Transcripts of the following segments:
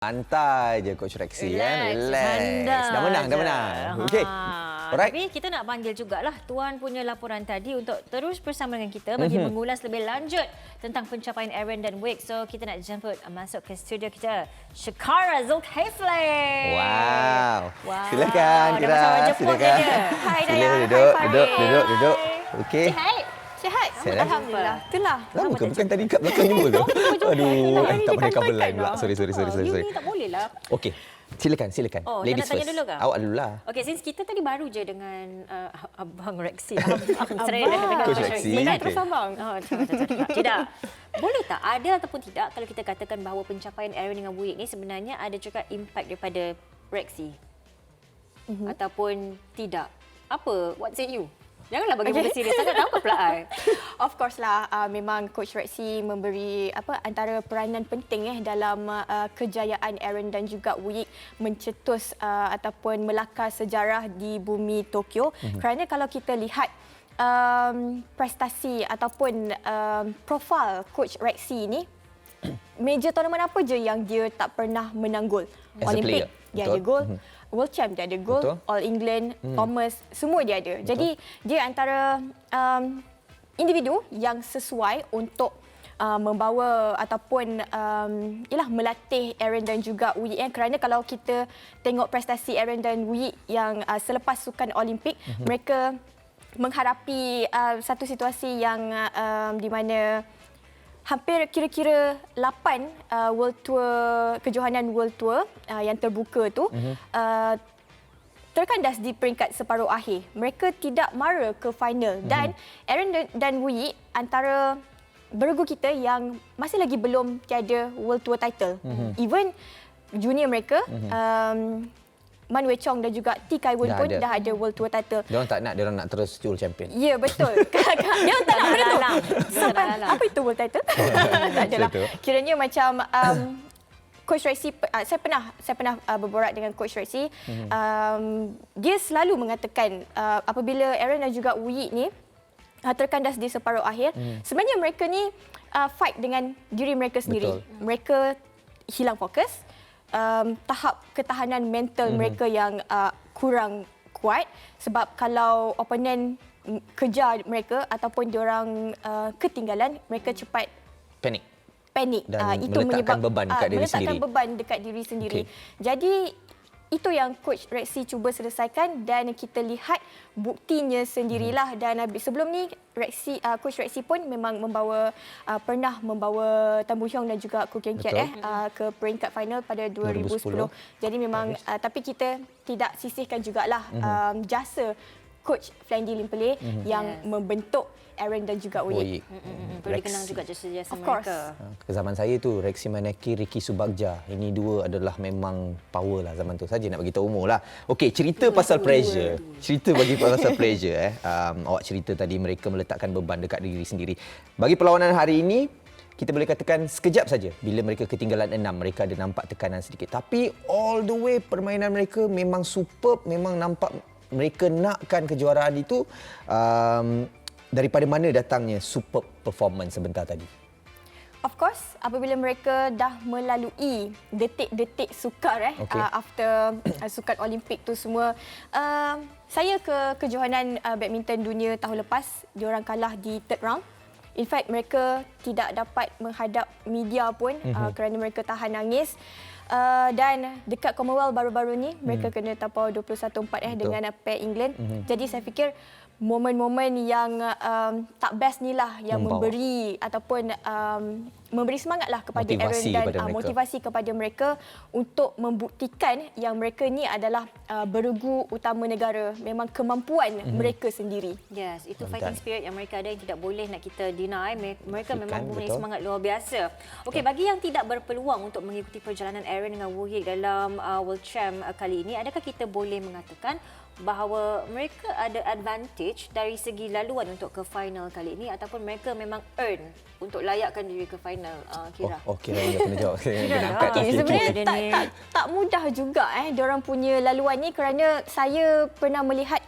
Santai je Coach Rexy kan. Relax. Dah menang. Okey. Alright. Tapi kita nak panggil jugalah Tuan punya laporan tadi untuk terus bersama dengan kita bagi mengulas lebih lanjut tentang pencapaian Aaron dan Wake. So kita nak jemput masuk ke studio kita Shakara Zulkifli. Wow. Silakan Dah Kira. bersama jemput Silakan. dia. Hai Daya. Sila Hai duduk. Farid. Okey. Sihat? Sihat. Sihat, eh? Alhamdulillah. Itulah. Lama ke? Bukan tadi kat belakang jumpa ke? Aduh, tak boleh cover line pula. Sorry. You ni tak boleh lah. Okey. Silakan. Oh, Ladies nak tanya first. dulu ke? Awak dululah. Okey, since kita tadi baru je dengan Abang Rexy. Dengan Coach Rexy. Ingat Okey. terus abang. Oh, tidak. Boleh tak ada ataupun tidak kalau kita katakan bahawa pencapaian Aaron dengan Wake ni sebenarnya ada juga impact daripada Rexy? Ataupun tidak? Apa? What say you? Janganlah bagi benda serius sangat. Apa pula I? Of course lah, memang Coach Rexy memberi antara peranan penting dalam kejayaan Aaron dan juga Wake mencetus ataupun melakar sejarah di bumi Tokyo. Kerana kalau kita lihat prestasi ataupun profil Coach Rexy ni, major tournament apa je yang dia tak pernah menang gol? As a Olympic, player. dia Betul. ada gol. World Champ dia ada gol, Betul. All England, Thomas, semua dia ada. Jadi dia antara individu yang sesuai untuk membawa ataupun melatih Aaron dan juga Wake. Kerana kalau kita tengok prestasi Aaron dan Wake yang selepas Sukan Olimpik, mereka menghadapi satu situasi yang di mana hampir kira-kira 8 World Tour, kejohanan World Tour yang terbuka tu terkandas di peringkat separuh akhir. Mereka tidak mara ke final dan Aaron dan Wake antara beregu kita yang masih lagi belum tiada World Tour title. Even junior mereka Man Wei Chong dan juga T Kai Won pun dah ada World Tour title. Diorang tak nak, diorang nak terus World Champion. Ya, betul. Dia tak nak benda tu. Sampai, apa itu world title? Tak adalah. Kiranya macam Coach Rexy, saya pernah berborak dengan Coach Rexy. Dia selalu mengatakan apabila Aaron dan juga Wake ni terkandas di separuh akhir, sebenarnya mereka ni fight dengan diri mereka sendiri. Betul. Mereka hilang fokus. Tahap ketahanan mental mereka yang kurang kuat, sebab kalau opponent kejar mereka ataupun diorang ketinggalan, mereka cepat panik dan itu meletakkan beban dekat diri sendiri. Meletakkan beban dekat diri sendiri. Jadi itu yang Coach Rexy cuba selesaikan dan kita lihat buktinya sendirilah. Dan sebelum ni Coach Rexy pun memang pernah membawa Tan Boo Hyung dan juga Ko Kian Kiat ke peringkat final pada 2010. Jadi memang tapi kita tidak sisihkan jugalah jasa Coach Flandy Lim-Pele yang membentuk Aaron dan juga Wake. Perlu dikenang juga jasa-jasa Of course. mereka. Ke zaman saya tu Rexy Maneki, Ricky Subagja. Ini dua adalah memang power lah zaman tu. Saja nak bagi tahu umur lah. Okey, cerita pasal pressure. Cerita bagi pasal pressure awak cerita tadi mereka meletakkan beban dekat diri sendiri. Bagi perlawanan hari ini, kita boleh katakan sekejap saja bila mereka ketinggalan 6, mereka ada nampak tekanan sedikit. Tapi all the way permainan mereka memang superb, memang nampak mereka nakkan kejuaraan itu. Daripada mana datangnya superb performance sebentar tadi? Of course, apabila mereka dah melalui detik-detik sukar after Sukan Olimpik tu semua, saya ke kejohanan badminton dunia tahun lepas, diorang kalah di third round. In fact, mereka tidak dapat menghadap media pun kerana mereka tahan nangis. Dan dekat Commonwealth baru-baru ni, mereka kena tapau 21-4 dengan pair England. Jadi saya fikir momen-momen yang tak best ni lah yang memberi ataupun memberi semangatlah kepada motivasi Aaron dan motivasi kepada mereka untuk membuktikan yang mereka ni adalah beregu utama negara. Memang kemampuan mereka sendiri. Yes, itu fighting spirit yang mereka ada yang tidak boleh nak kita deny. Mereka memang mempunyai semangat luar biasa. Okey, bagi yang tidak berpeluang untuk mengikuti perjalanan Aaron dengan Wake dalam World Champ kali ini, adakah kita boleh mengatakan bahawa mereka ada advantage dari segi laluan untuk ke final kali ini ataupun mereka memang earn untuk layakkan diri ke final, Kira? Kira yang kena jawab. Sebenarnya tak mudah juga diorang punya laluan ni, kerana saya pernah melihat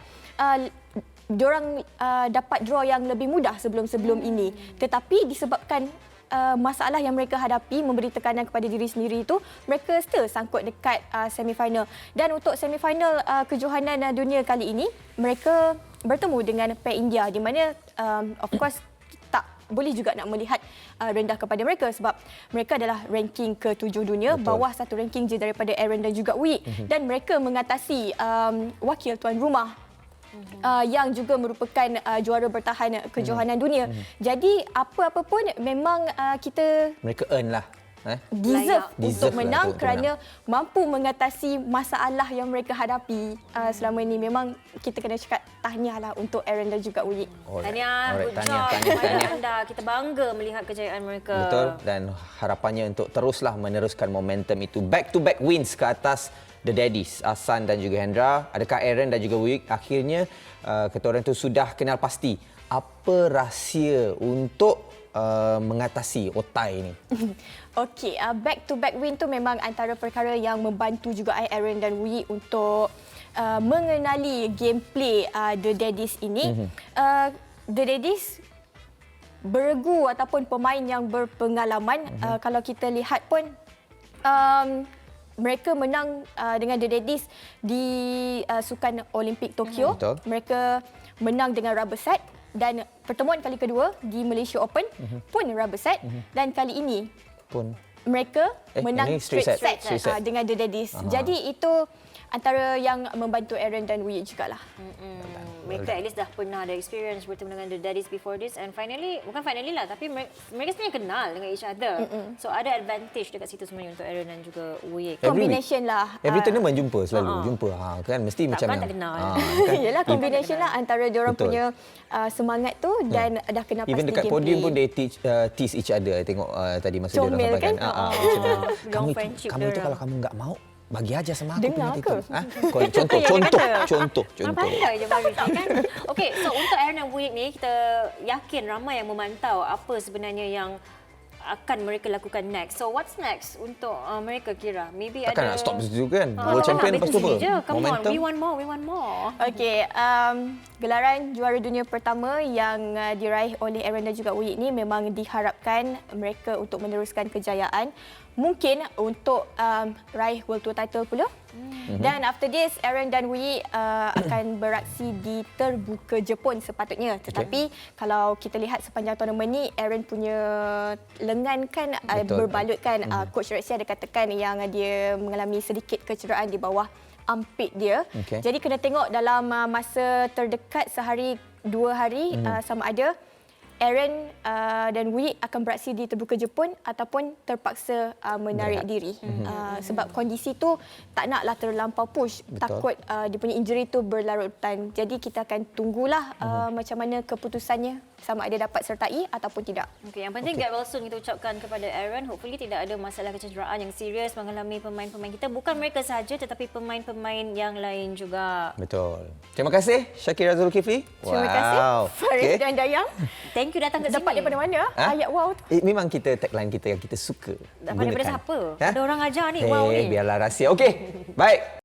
diorang dapat draw yang lebih mudah sebelum-sebelum ini. Tetapi disebabkan masalah yang mereka hadapi, memberi tekanan kepada diri sendiri itu, mereka still sangkut dekat semifinal. Dan untuk semifinal kejohanan dunia kali ini, mereka bertemu dengan pair India di mana of course tak boleh juga nak melihat rendah kepada mereka sebab mereka adalah ranking ke-7 dunia. Betul. Bawah satu ranking je daripada Aaron dan juga Wui. Dan mereka mengatasi wakil tuan rumah yang juga merupakan juara bertahan kejohanan dunia. Jadi apa-apa pun memang mereka earn lah. Deserve untuk lah menang untuk kerana mampu mengatasi masalah yang mereka hadapi selama ini. Memang kita kena cakap tahniah lah untuk Aaron dan juga Wui. Tahniah, good job kepada anda. Kita bangga melihat kejayaan mereka. Betul, dan harapannya untuk teruslah meneruskan momentum itu. Back-to-back wins ke atas The Daddies, Ahsan dan juga Hendra. Adakah Aaron dan juga Wui akhirnya kata orang tu sudah kenal pasti apa rahsia untuk mengatasi otai ini? Okey, back-to-back win tu memang antara perkara yang membantu juga Aaron dan Wui untuk mengenali gameplay The Daddies ini. The Daddies beregu ataupun pemain yang berpengalaman. Kalau kita lihat pun mereka menang dengan The Daddies di Sukan Olimpik Tokyo. Betul. Mereka menang dengan rubber set. Dan pertemuan kali kedua di Malaysia Open pun rubber set. Dan kali ini pun mereka menang straight set. Dengan The Daddies. Jadi itu antara yang membantu Aaron dan Wui jugalah. Mereka at least dah pernah ada experience bertemu dengan The Daddies before this and finally, bukan finally lah, tapi mereka sebenarnya kenal dengan each other. So ada advantage dekat situ sebenarnya untuk Aaron dan juga Wui. Combination lah. Every tournament jumpa selalu. Jumpa. Kan mesti macam tak kenal. Yalah, combination lah antara diorang punya semangat tu dan dah kenal pasti even dekat gameplay. podium pun they tease each other. I tengok tadi masa Comel diorang sampaikan. Long friendship kamu tu diorang. kalau kamu enggak mau bagi aja sama aku. Dengar punya ke? Contoh. Pandai je Baris ni kan. Okey, so untuk Aaron dan Wui ni, kita yakin ramai yang memantau apa sebenarnya yang akan mereka lakukan next. So what's next untuk mereka kira? Maybe Takkan ada nak stop situ kan? World champion lepas tu apa? Come on, we want more. Okey, gelaran juara dunia pertama yang diraih oleh Aaron dan juga Wui ni memang diharapkan mereka untuk meneruskan kejayaan. Mungkin untuk raih World Tour title pula. Dan after this, Aaron dan Wui akan beraksi di terbuka Jepun sepatutnya. Tetapi kalau kita lihat sepanjang tournament ni, Aaron punya lengan kan berbalut kan. Coach Rexy ada katakan yang dia mengalami sedikit kecederaan di bawah armpit dia. Jadi kena tengok dalam masa terdekat sehari 2 hari sama ada Aaron dan Wui akan beraksi di terbuka Jepun ataupun terpaksa menarik diri. Sebab kondisi tu tak naklah terlampau push. Takut dia punya injury tu berlarutan. Jadi kita akan tunggulah macam mana keputusannya, sama ada dapat sertai ataupun tidak. Yang penting get well soon kita ucapkan kepada Aaron. Hopefully tidak ada masalah kecederaan yang serius mengalami pemain-pemain kita. Bukan mereka sahaja tetapi pemain-pemain yang lain juga. Betul. Terima kasih Syakira Zulkifli. Terima kasih Farid dan Dayang. Thank you datang ke sini. Dapat daripada mana ayat wow tu? Memang kita tagline kita yang kita suka. Dapat daripada siapa? Ada orang ajar ni. Hey, Wow ni. biarlah rahsia. Okey. Baik.